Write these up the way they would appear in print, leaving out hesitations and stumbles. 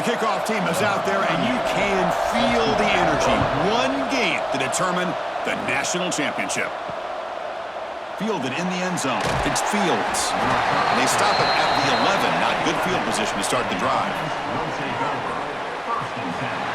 kickoff team is out there, and you can feel the energy. One game to determine the national championship. Fielded in the end zone. It's Fields. And they stop it at the 11. Not good field position to start the drive.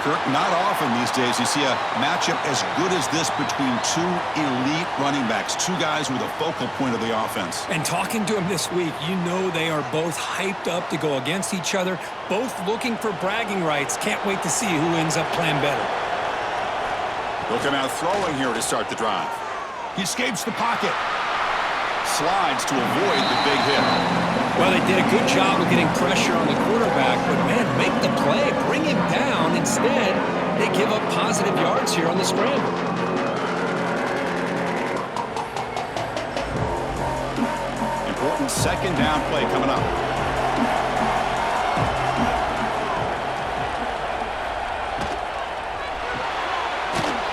Kirk, not often these days you see a matchup as good as this between two elite running backs, two guys who are the focal point of the offense. And talking to them this week, you know they are both hyped up to go against each other, both looking for bragging rights. Can't wait to see who ends up playing better. They'll come out throwing here to start the drive. He escapes the pocket. Slides to avoid the big hit. Well, they did a good job of getting pressure on the quarterback, but, man, make the play, bring him down. Instead, they give up positive yards here on the scramble. Important second down play coming up.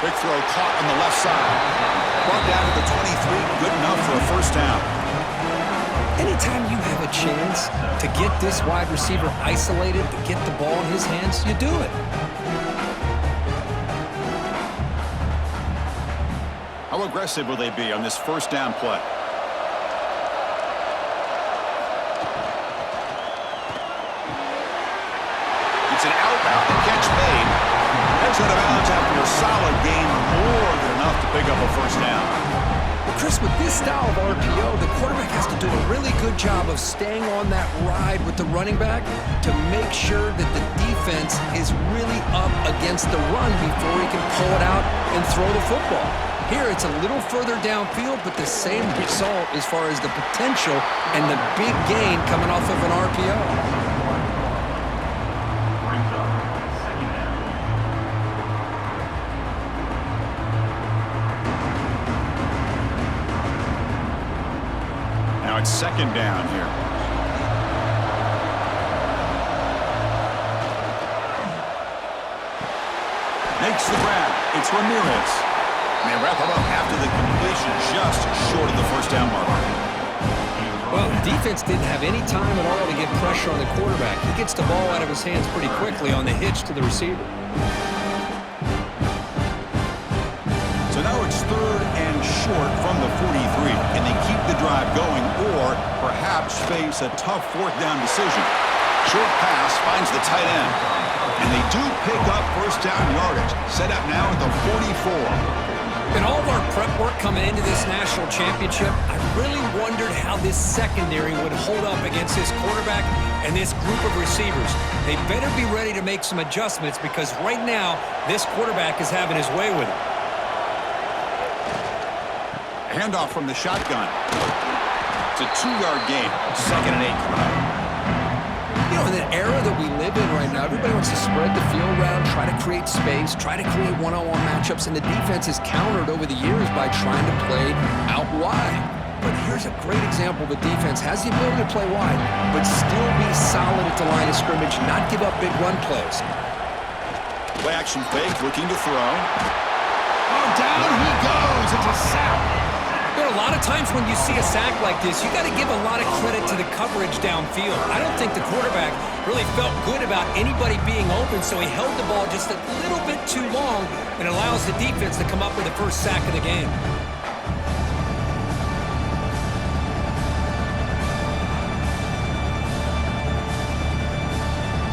Big throw caught on the left side. Brought down to the 23, good enough for a first down. Anytime you have a chance to get this wide receiver isolated, to get the ball in his hands, you do it. How aggressive will they be on this first down play? It's an outbound catch made. Heads out of bounds after a solid gain, more than enough to pick up a first down. Well, Chris, with this style of RPO, the quarterback has to do a really good job of staying on that ride with the running back to make sure that the defense is really up against the run before he can pull it out and throw the football. Here, it's a little further downfield, but the same result as far as the potential and the big gain coming off of an RPO. It's second down here. Makes the grab. It's Ramirez. And they wrap it up after the completion just short of the first down marker. Well, the defense didn't have any time at all to get pressure on the quarterback. He gets the ball out of his hands pretty quickly on the hitch to the receiver. So now it's third and short from the 43. Can they keep the drive going or perhaps face a tough fourth down decision? Short pass finds the tight end. And they do pick up first down yardage. Set up now at the 44. In all of our prep work coming into this national championship, I really wondered how this secondary would hold up against this quarterback and this group of receivers. They better be ready to make some adjustments because right now, this quarterback is having his way with it. Handoff from the shotgun. It's a 2-yard gain. Second and 8 coming up. You know, in the era that we live in right now, everybody wants to spread the field around, try to create space, try to create one-on-one matchups, and the defense is countered over the years by trying to play out wide. But here's a great example. The defense has the ability to play wide, but still be solid at the line of scrimmage, not give up big run plays. Play action fake, looking to throw. Oh, down he goes. It's a sack. You know, a lot of times when you see a sack like this, you got to give a lot of credit to the coverage downfield. I don't think the quarterback really felt good about anybody being open, so he held the ball just a little bit too long and allows the defense to come up with the first sack of the game.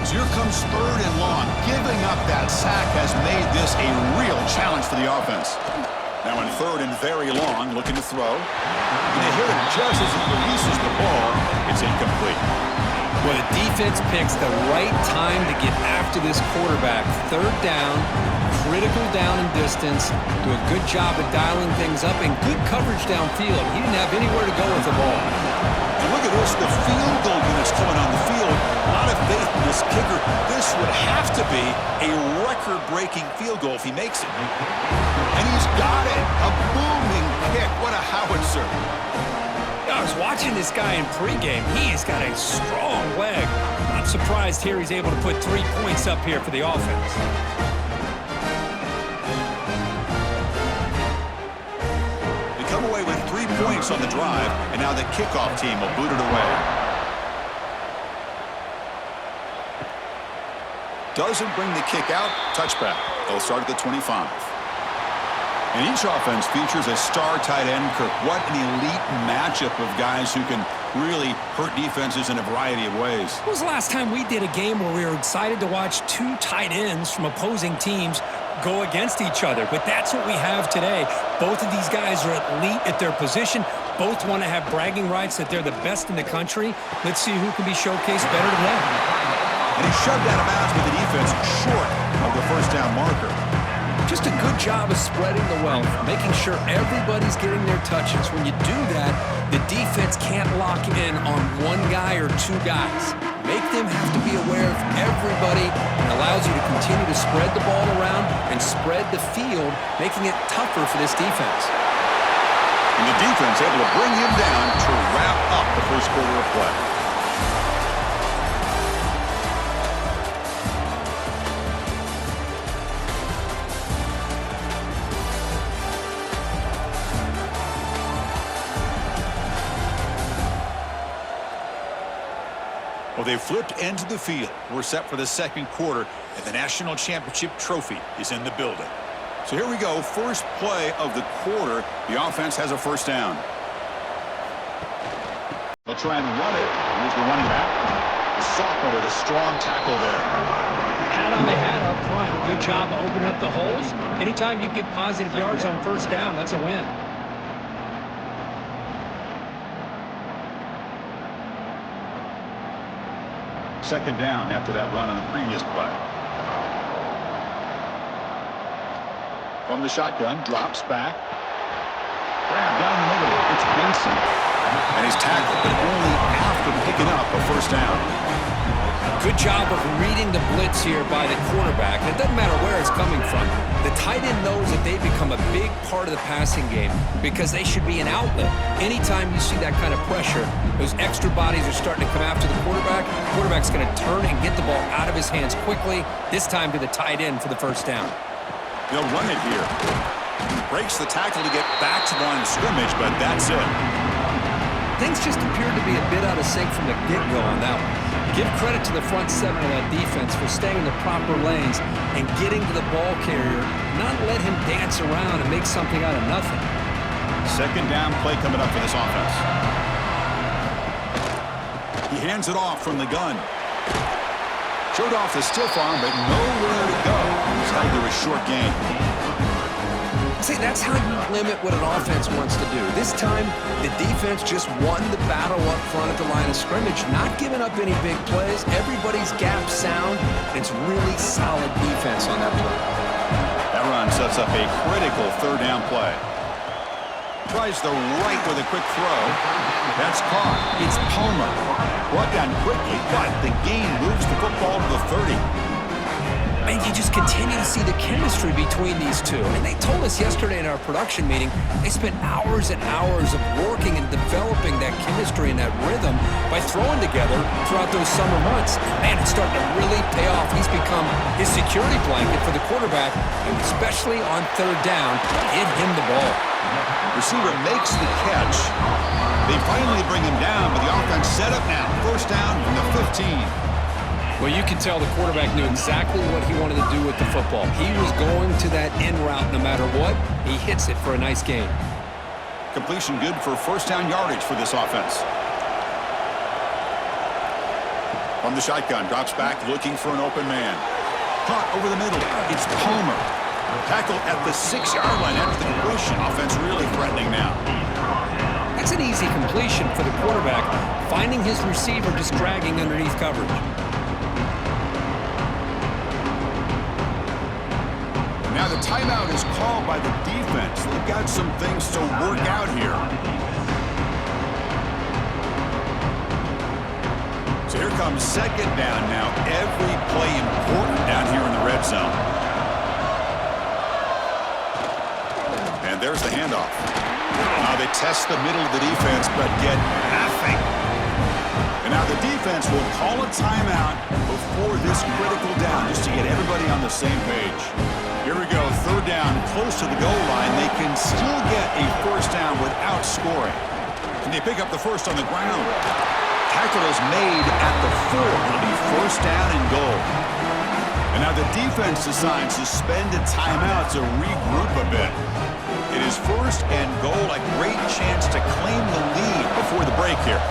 So here comes third and long. Giving up that sack has made this a real challenge for the offense. Now in third and very long, looking to throw. And they hit him just as he releases the ball. It's incomplete. Well, the defense picks the right time to get after this quarterback. Third down, critical down and distance. Do a good job of dialing things up and good coverage downfield. He didn't have anywhere to go with the ball. And look at this, the field goal units coming on the field. A lot of faith in this kicker. This would have to be a record-breaking field goal if he makes it. And he's got it. A booming kick. What a howitzer. I was watching this guy in pregame. He has got a strong leg. Not surprised here he's able to put 3 points up here for the offense. They come away with 3 points on the drive, and now the kickoff team will boot it away. doesn't bring the kick out. Touchback. They'll start at the 25. And each offense features a star tight end. Kirk, what an elite matchup of guys who can really hurt defenses in a variety of ways. When was the last time we did a game where we were excited to watch two tight ends from opposing teams go against each other? But that's what we have today. Both of these guys are elite at their position. Both want to have bragging rights that they're the best in the country. Let's see who can be showcased better today. And he shoved out of bounds with the defense short of the first down marker. Just a good job of spreading the wealth, making sure everybody's getting their touches. When you do that, the defense can't lock in on one guy or two guys. Make them have to be aware of everybody, and allows you to continue to spread the ball around and spread the field, making it tougher for this defense. And the defense able to bring him down to wrap up the first quarter of play. Well, they flipped into the field. We're set for the second quarter, and the national championship trophy is in the building. So here we go. First play of the quarter. The offense has a first down. They'll try and run it. Here's the running back. The sophomore with a strong tackle there. Hat on the hat up front. Good job of opening up the holes. Anytime you get positive yards on first down, that's a win. Second down after that run on the previous play. From the shotgun, drops back. Grab down the middle. It's Benson. And he's tackled, but only after picking up a first down. Good job of reading the blitz here by the quarterback. And it doesn't matter where it's coming from. The tight end knows that they become a big part of the passing game because they should be an outlet. Anytime you see that kind of pressure, those extra bodies are starting to come after the quarterback. The quarterback's going to turn and get the ball out of his hands quickly, this time to the tight end for the first down. They'll run it here. He breaks the tackle to get back to the line of scrimmage, but that's it. Things just appeared to be a bit out of sync from the get-go on that one. Give credit to the front seven of that defense for staying in the proper lanes and getting to the ball carrier, not let him dance around and make something out of nothing. Second down play coming up for this offense. He hands it off from the gun. Showed off the stiff arm, but nowhere to go. He's held to a short gain. See, that's how you limit what an offense wants to do. This time, the defense just won the battle up front at the line of scrimmage, not giving up any big plays. Everybody's gap sound. It's really solid defense on that play. That run sets up a critical third down play. Tries the right with a quick throw. That's caught. It's Palmer. Brought down quickly, but the gain moves the football to the 30. And you just continue to see the chemistry between these two. And they told us yesterday in our production meeting, they spent hours and hours of working and developing that chemistry and that rhythm by throwing together throughout those summer months. Man, it's starting to really pay off. He's become his security blanket for the quarterback, and especially on third down, get him the ball. Receiver makes the catch. They finally bring him down, but the offense set up now. First down from the 15. Well, you can tell the quarterback knew exactly what he wanted to do with the football. He was going to that in route no matter what. He hits it for a nice gain. Completion good for first down yardage for this offense. From the shotgun, drops back looking for an open man. Caught over the middle. It's Palmer. Tackle at the 6-yard line after the completion. Offense really threatening now. That's an easy completion for the quarterback, finding his receiver just dragging underneath coverage. Now the timeout is called by the defense. They've got some things to work out here. So here comes second down now. Every play important down here in the red zone. And there's the handoff. Now they test the middle of the defense, but get nothing. And now the defense will call a timeout before this critical down just to get everybody on the same page. Here we go, third down, close to the goal line. They can still get a first down without scoring. Can they pick up the first on the ground? Tackle is made at the 4. It'll be first down and goal. And now the defense decides to spend a timeout to regroup a bit. It is first and goal, a great chance to claim the lead before the break here.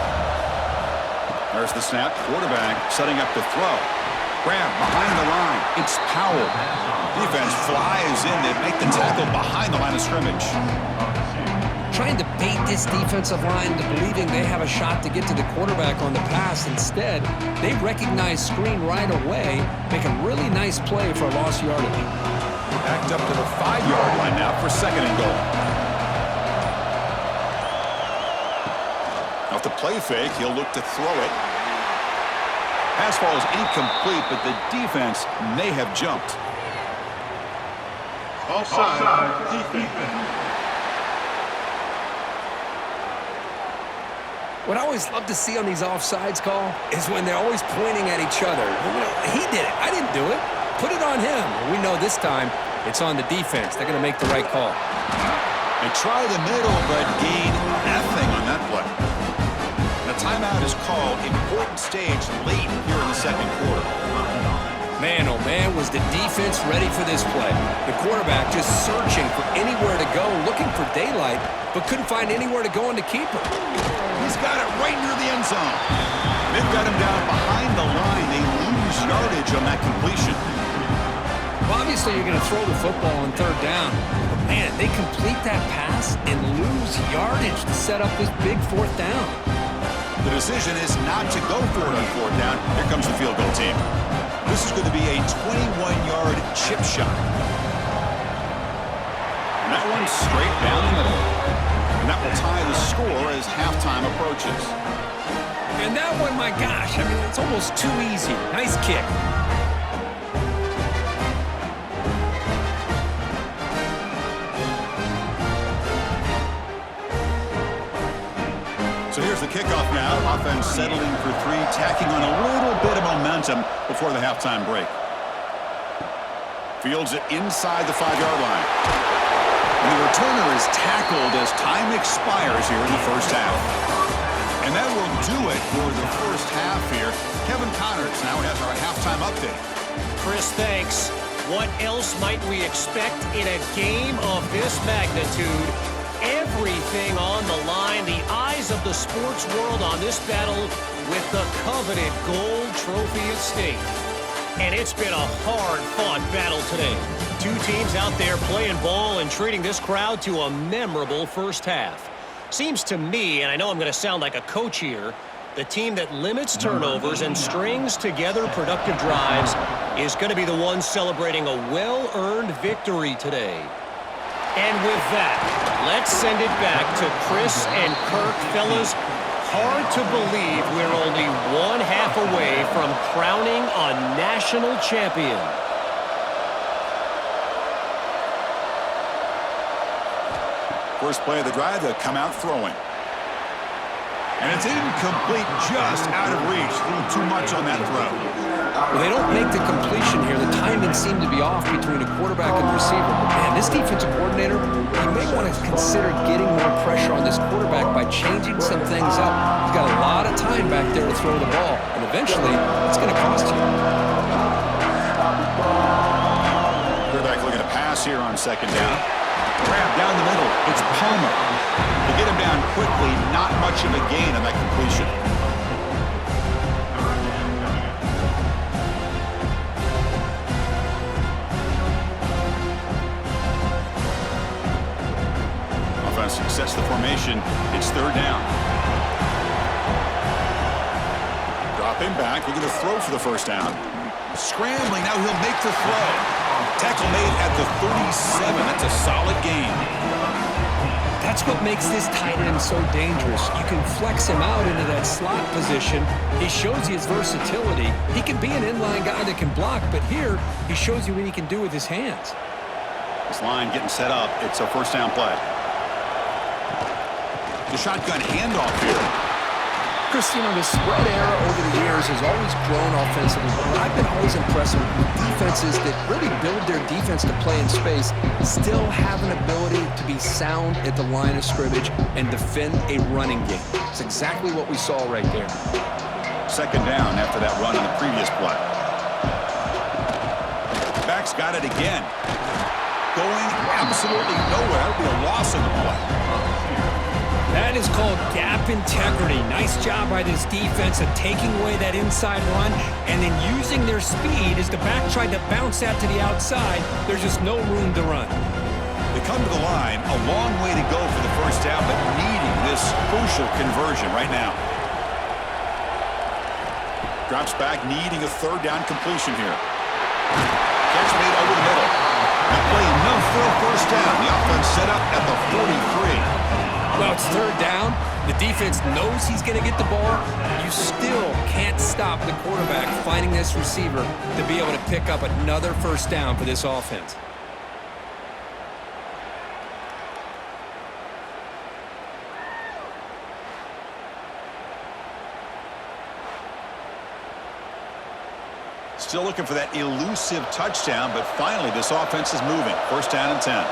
There's the snap. Quarterback setting up the throw. Grab behind the line. It's Powell. Defense flies in. They make the tackle behind the line of scrimmage. Trying to bait this defensive line into believing they have a shot to get to the quarterback on the pass. Instead, they recognize screen right away, make a really nice play for a lost yardage. Backed up to the 5-yard line now for second and goal. Off the play fake, he'll look to throw it. Pass ball is incomplete, but the defense may have jumped. Offside, defense. What I always love to see on these offsides call is when they're always pointing at each other. You know, he did it. I didn't do it. Put it on him. We know this time it's on the defense. They're going to make the right call. They try the middle, but gain nothing on that play. The timeout is called. Important stage late here in the second quarter. Man, oh man, was the defense ready for this play. The quarterback just searching for anywhere to go, looking for daylight, but couldn't find anywhere to go on the keeper. He's got it right near the end zone. They've got him down behind the line. They lose yardage on that completion. Well, obviously, you're going to throw the football on third down. But, man, they complete that pass and lose yardage to set up this big fourth down. The decision is not to go for it on fourth down. Here comes the field goal team. This is going to be a 21-yard chip shot. And that one's straight down the middle. And that will tie the score as halftime approaches. And that one, my gosh, I mean, it's almost too easy. Nice kick. So here's the kickoff now. Offense settling for three, tacking on a little bit of momentum before the halftime break. Fields it inside the 5-yard line. And the returner is tackled as time expires here in the first half. And that will do it for the first half here. Kevin Connors now has our halftime update. Chris, thanks. What else might we expect in a game of this magnitude? Everything on the line, the eyes of the sports world on this battle with the coveted gold trophy at stake. And it's been a hard-fought battle today. Two teams out there playing ball and treating this crowd to a memorable first half. Seems to me, and I know I'm going to sound like a coach here, the team that limits turnovers and strings together productive drives is going to be the one celebrating a well-earned victory today. And with that, let's send it back to Chris and Kirk. Fellas, hard to believe we're only one half away from crowning a national champion. First play of the drive, they'll come out throwing. And it's incomplete, just out of reach. A little too much on that throw. Well, they don't make the completion here. The timing seemed to be off between a quarterback and receiver. But, man, this defensive coordinator, he may want to consider getting more pressure on this quarterback by changing some things up. He's got a lot of time back there to throw the ball. And eventually, it's going to cost you. Quarterback looking to pass here on second down. Grab down the middle. It's Palmer. To get him down quickly, not much of a gain on that completion. Offense sets the formation. It's third down. Dropping back. Looking to throw for the first down. Scrambling. Now he'll make the throw. Tackle made at the 37. That's a solid gain. That's what makes this tight end so dangerous. You can flex him out into that slot position. He shows you his versatility. He can be an inline guy that can block, but here he shows you what he can do with his hands. This line getting set up. It's a first down play. The shotgun handoff here. Chris, you know, the spread era over the years has always grown offensively, but I've been always impressed with defenses that really build their defense to play in space, still have an ability to be sound at the line of scrimmage and defend a running game. It's exactly what we saw right there. Second down after that run on the previous play. quarterback's got it again. Going absolutely nowhere. It'll be a loss in the play. That is called gap integrity. Nice job by this defense of taking away that inside run and then using their speed as the back tried to bounce that to the outside. There's just no room to run. They come to the line, a long way to go for the first down, but needing this crucial conversion right now. Drops back, needing a third down completion here. Catch made over the middle. That play enough for a first down. The offense set up at the 43. Well, it's third down. The defense knows he's going to get the ball. You still can't stop the quarterback finding this receiver to be able to pick up another first down for this offense. Still looking for that elusive touchdown, but finally this offense is moving. First down and 10.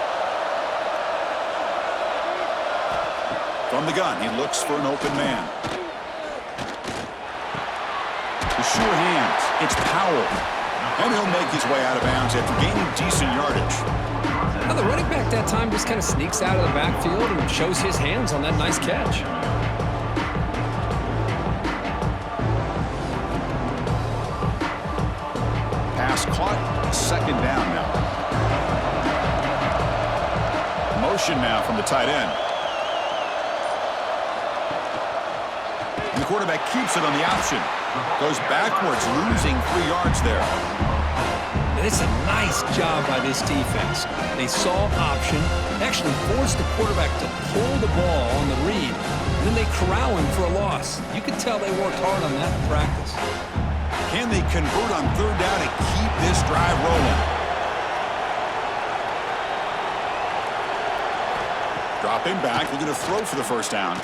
From the gun, he looks for an open man. The sure hands. It's Powell. And he'll make his way out of bounds after gaining decent yardage. Now the running back that time just kind of sneaks out of the backfield and shows his hands on that nice catch. Pass caught, second down now. Motion now from the tight end. And the quarterback keeps it on the option. Goes backwards, losing 3 yards there. And it's a nice job by this defense. They saw option, actually forced the quarterback to pull the ball on the read, and then they corral him for a loss. You could tell they worked hard on that in practice. Can they convert on third down and keep this drive rolling? Dropping back, looking to throw for the first down.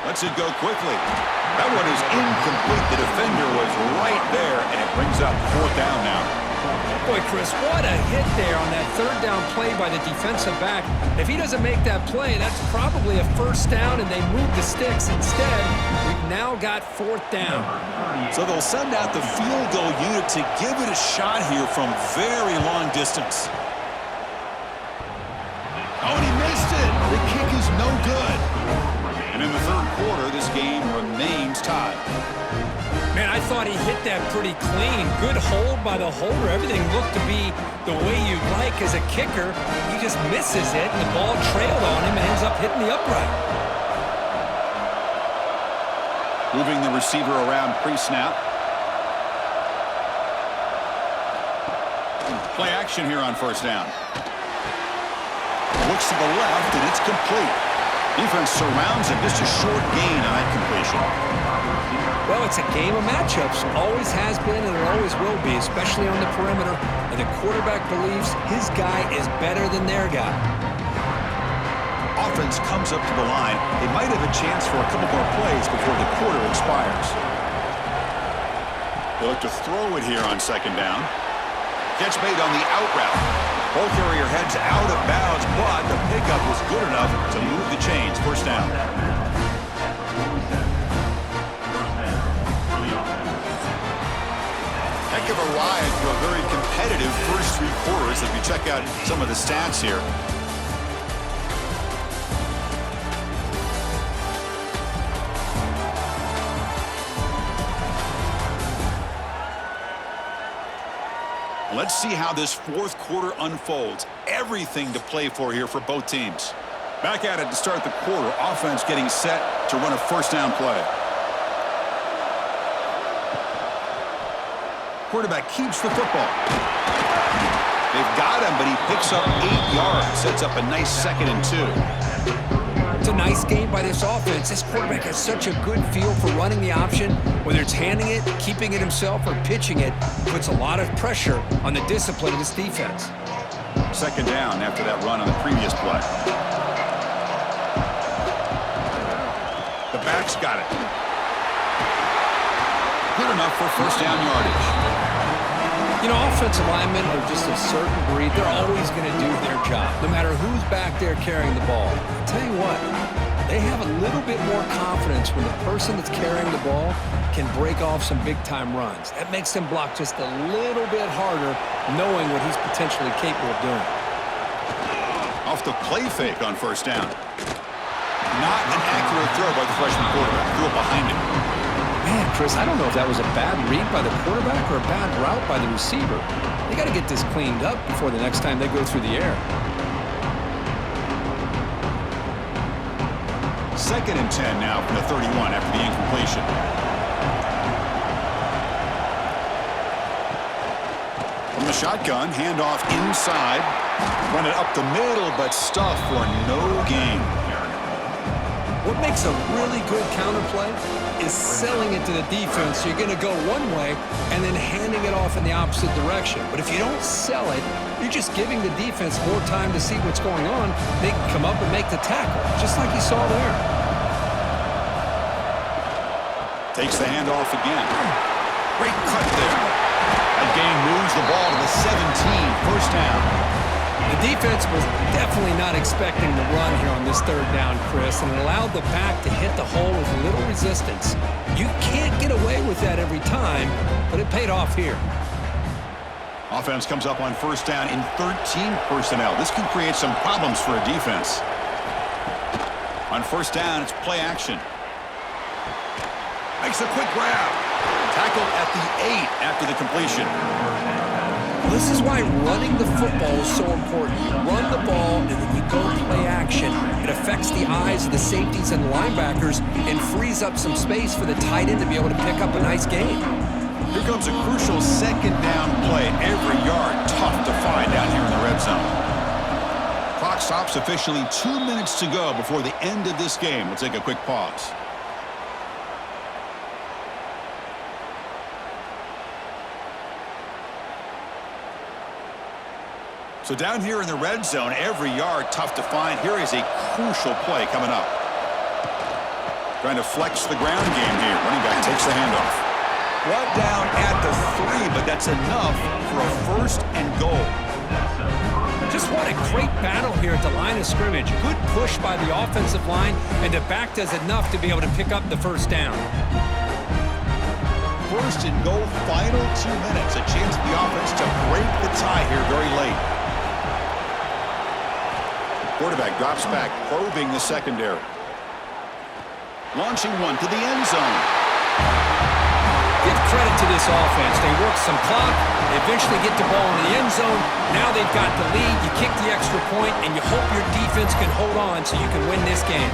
Lets it go quickly. That one is incomplete. The defender was right there, and it brings up fourth down now. Boy, Chris, what a hit there on that third down play by the defensive back. If he doesn't make that play, that's probably a first down, and they move the sticks. Instead, we've now got fourth down. So they'll send out the field goal unit to give it a shot here from very long distance. Oh, and he missed it. The kick is no good. And in the third quarter, this game remains tied. Man, I thought he hit that pretty clean. Good hold by the holder. Everything looked to be the way you'd like as a kicker. He just misses it, and the ball trailed on him and ends up hitting the upright. Moving the receiver around pre-snap. Play action here on first down. Looks to the left, and it's complete. Defense surrounds him. Just a short gain on that completion. Well, it's a game of matchups. Always has been, and it always will be, especially on the perimeter. And the quarterback believes his guy is better than their guy. Offense comes up to the line. They might have a chance for a couple more plays before the quarter expires. They look to throw it here on second down. Catch made on the out route. Ball carrier heads out of bounds, but the pickup was good enough to move the chains. First down. Heck of a ride through a very competitive first 3 quarters if you check out some of the stats here. Let's see how this fourth quarter unfolds. Everything to play for here for both teams. Back at it to start the quarter. Offense getting set to run a first down play. Quarterback keeps the football. They've got him, but he picks up 8 yards. Sets up a nice 2nd and 2. It's a nice game by this offense. This quarterback has such a good feel for running the option. Whether it's handing it, keeping it himself, or pitching it, puts a lot of pressure on the discipline of this defense. Second down after that run on the previous play. The back's got it. Good enough for first down yardage. You know, offensive linemen are just a certain breed. They're always going to do their job, no matter who's back there carrying the ball. I'll tell you what, They have a little bit more confidence when the person that's carrying the ball can break off some big-time runs. That makes them block just a little bit harder, knowing what he's potentially capable of doing. Off the play fake on first down. Not an accurate throw by the freshman quarterback. Threw it behind him. Man, Chris, I don't know if that was a bad read by the quarterback or a bad route by the receiver. They got to get this cleaned up before the next time they go through the air. 2nd and 10 now from the 31 after the incompletion. From the shotgun, handoff inside. Run it up the middle, but stuff for no gain. What makes a really good counterplay is selling it to the defense. So you're going to go one way and then handing it off in the opposite direction. But if you don't sell it, you're just giving the defense more time to see what's going on. They can come up and make the tackle, just like you saw there. Takes the handoff again. Great cut there. That gain moves the ball to the 17, first down. The defense was definitely not expecting the run here on this 3rd down, Chris, and it allowed the back to hit the hole with little resistance. You can't get away with that every time, but it paid off here. Offense comes up on first down in 13 personnel. This can create some problems for a defense. On first down, it's play action. Makes a quick grab. Tackled at the 8 after the completion. This is why running the football is so important. You run the ball, and then you go play action. It affects the eyes of the safeties and linebackers and frees up some space for the tight end to be able to pick up a nice gain. Here comes a crucial 2nd down play. Every yard tough to find down here in the red zone. Clock stops officially 2 minutes to go before the end of this game. We'll take a quick pause. So down here in the red zone, every yard tough to find. Here is a crucial play coming up. Trying to flex the ground game here. Running back takes the handoff. Brought down at the 3, but that's enough for a 1st and goal. Just what a great battle here at the line of scrimmage. Good push by the offensive line, and the back does enough to be able to pick up the first down. 1st and goal, final 2 minutes. A chance for the offense to break the tie here very late. Quarterback drops back, probing the secondary. Launching one to the end zone. Give credit to this offense. They work some clock. They eventually get the ball in the end zone. Now they've got the lead. You kick the extra point, and you hope your defense can hold on so you can win this game.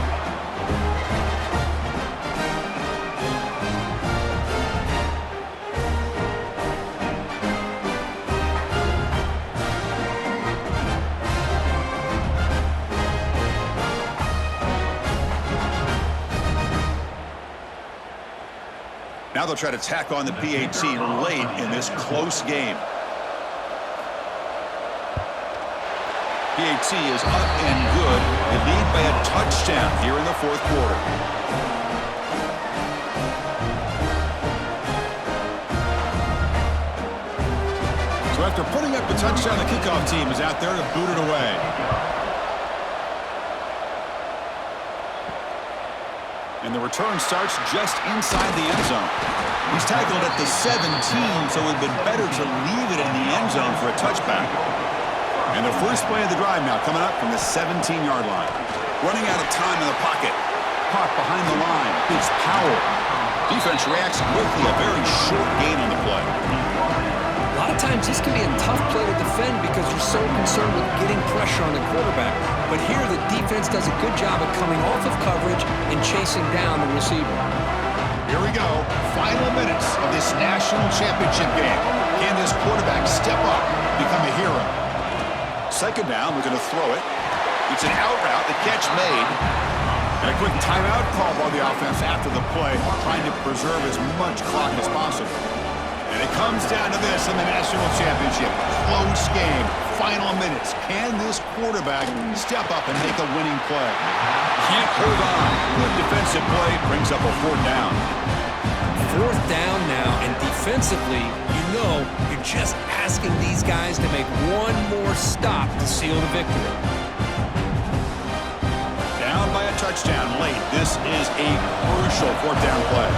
Now they'll try to tack on the PAT late in this close game. PAT is up and good. They lead by a touchdown here in the 4th quarter. So after putting up the touchdown, the kickoff team is out there to boot it away. And the return starts just inside the end zone. He's tackled at the 17, so it would have been better to leave it in the end zone for a touchback. And the first play of the drive now coming up from the 17-yard line. Running out of time in the pocket. Caught behind the line. It's Powell. Defense reacts quickly. A very short gain on the play. A lot of times this can be a tough play to defend because you're so concerned with getting pressure on the quarterback. But here the defense does a good job of coming off of coverage and chasing down the receiver. Here we go. Final minutes of this national championship game. Can this quarterback step up, become a hero? 2nd down, we're going to throw it. It's an out route, the catch made. And a quick timeout call by the offense after the play, trying to preserve as much clock as possible. And it comes down to this in the national championship. Close game, final minutes. Can this quarterback step up and make a winning play? Can't hold on. Good defensive play brings up a 4th down. 4th down now, and defensively, you know you're just asking these guys to make one more stop to seal the victory. Down by a touchdown late. This is a crucial fourth down play.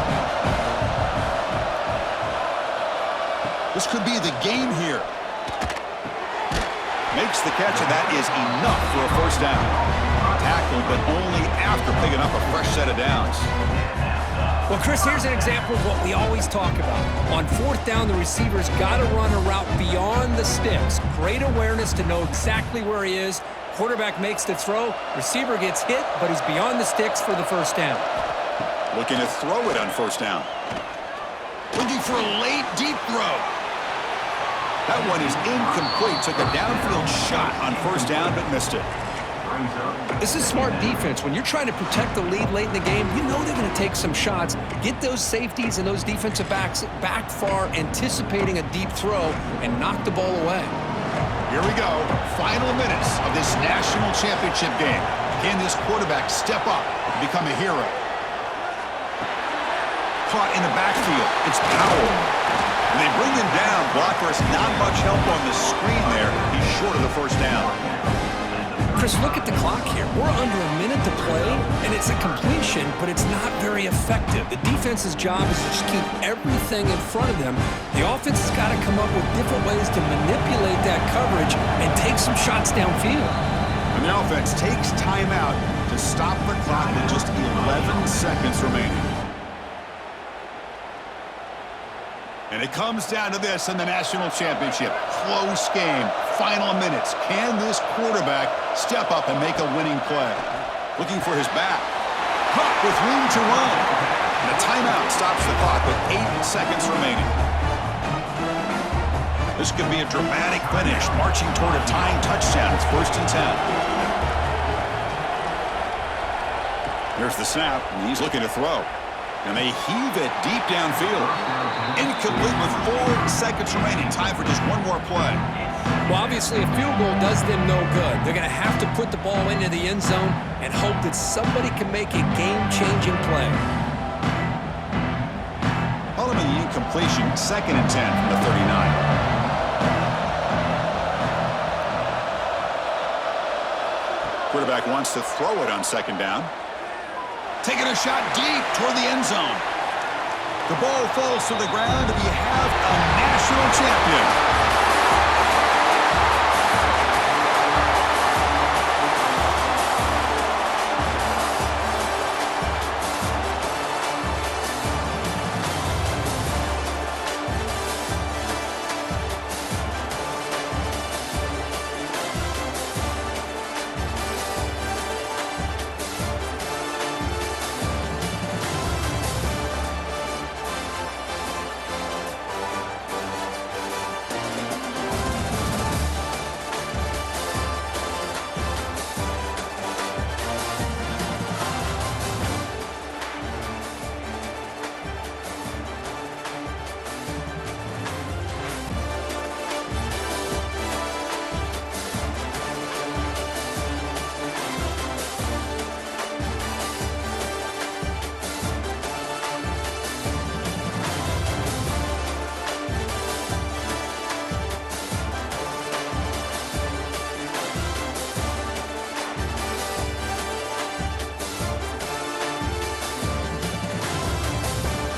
This could be the game here. Makes the catch, and that is enough for a first down. Tackled, but only after picking up a fresh set of downs. Well, Chris, here's an example of what we always talk about. On fourth down, the receiver's got to run a route beyond the sticks. Great awareness to know exactly where he is. Quarterback makes the throw. Receiver gets hit, but he's beyond the sticks for the first down. Looking to throw it on first down. Looking for a late, deep throw. That one is incomplete. Took a downfield shot on first down, but missed it. This is smart defense. When you're trying to protect the lead late in the game, you know they're going to take some shots, get those safeties and those defensive backs back far, anticipating a deep throw, and knock the ball away. Here we go. Final minutes of this national championship game. Can this quarterback step up and become a hero? Caught in the backfield. It's Powell. And they bring him down. Blocker has not much help on the screen there. He's short of the first down. Chris, look at the clock here. We're under a minute to play, and it's a completion, but it's not very effective. The defense's job is to just keep everything in front of them. The offense has got to come up with different ways to manipulate that coverage and take some shots downfield. And the offense takes timeout to stop the clock with just 11 seconds remaining. And it comes down to this in the national championship. Close game. Final minutes. Can this quarterback step up and make a winning play? Looking for his back. Caught with room to run. And a timeout stops the clock with 8 seconds remaining. This could be a dramatic finish, marching toward a tying touchdown. It's 1st and 10. Here's the snap, and he's looking to throw. And they heave it deep downfield. Incomplete with 4 seconds remaining. Time for just one more play. Well, obviously, a field goal does them no good. They're going to have to put the ball into the end zone and hope that somebody can make a game-changing play. Following the incompletion, 2nd and 10 from the 39. Quarterback wants to throw it on 2nd down. Taking a shot deep toward the end zone. The ball falls to the ground, and we have a national champion.